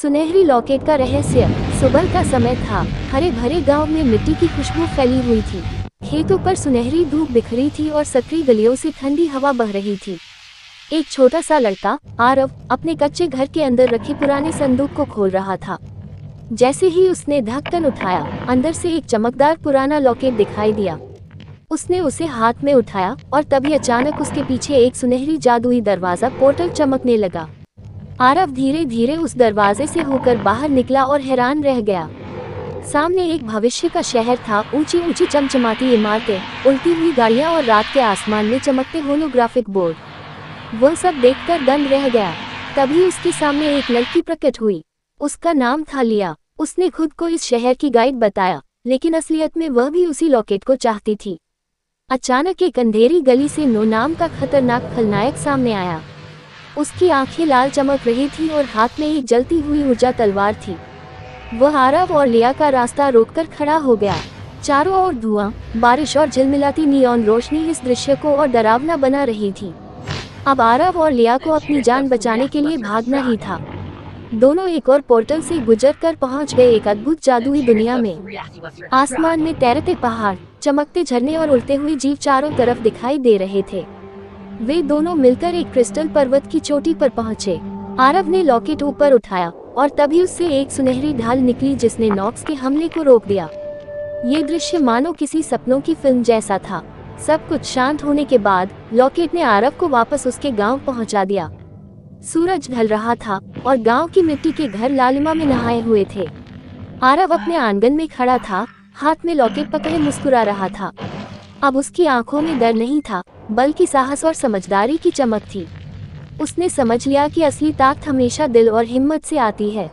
सुनहरी लॉकेट का रहस्य। सुबह का समय था। हरे भरे गांव में मिट्टी की खुशबू फैली हुई थी। खेतों पर सुनहरी धूप बिखरी थी और सकरी गलियों से ठंडी हवा बह रही थी। एक छोटा सा लड़का आरव अपने कच्चे घर के अंदर रखे पुराने संदूक को खोल रहा था। जैसे ही उसने ढक्कन उठाया, अंदर से एक चमकदार पुराना लॉकेट दिखाई दिया। उसने उसे हाथ में उठाया और तभी अचानक उसके पीछे एक सुनहरी जादुई दरवाजा पोर्टल चमकने लगा। आरव धीरे धीरे उस दरवाजे से होकर बाहर निकला और हैरान रह गया। सामने एक भविष्य का शहर था। ऊंची ऊंची चमचमाती इमारतें, उड़ती हुई गाड़ियां और रात के आसमान में चमकते होलोग्राफिक बोर्ड। वह सब देखकर दंग रह गया। तभी उसके सामने एक लड़की प्रकट हुई। उसका नाम था लिया। उसने खुद को इस शहर की गाइड बताया, लेकिन असलियत में वह भी उसी लॉकेट को चाहती थी। अचानक एक अंधेरी गली से नो नाम का खतरनाक खलनायक सामने आया। उसकी आंखें लाल चमक रही थी और हाथ में एक जलती हुई ऊर्जा तलवार थी। वह आरव और लिया का रास्ता रोककर खड़ा हो गया। चारों ओर धुआं, बारिश और झिलमिलाती नियॉन रोशनी इस दृश्य को और डरावना बना रही थी। अब आरव और लिया को अपनी जान बचाने के लिए भागना ही था। दोनों एक और पोर्टल से गुजरकर पहुंच गए एक अद्भुत जादुई दुनिया में। आसमान में तैरते पहाड़, चमकते झरने और उड़ते हुए जीव चारों तरफ दिखाई दे रहे थे। वे दोनों मिलकर एक क्रिस्टल पर्वत की चोटी पर पहुंचे। आरव ने लॉकेट ऊपर उठाया और तभी उससे एक सुनहरी ढाल निकली जिसने नॉक्स के हमले को रोक दिया। ये दृश्य मानो किसी सपनों की फिल्म जैसा था। सब कुछ शांत होने के बाद लॉकेट ने आरव को वापस उसके गांव पहुंचा दिया। सूरज ढल रहा था और गांव की मिट्टी के घर लालिमा में नहाए हुए थे। आरव अपने आंगन में खड़ा था, हाथ में लॉकेट पकड़े मुस्कुरा रहा था। अब उसकी आंखों में डर नहीं था, बल्कि साहस और समझदारी की चमक थी। उसने समझ लिया कि असली ताकत हमेशा दिल और हिम्मत से आती है।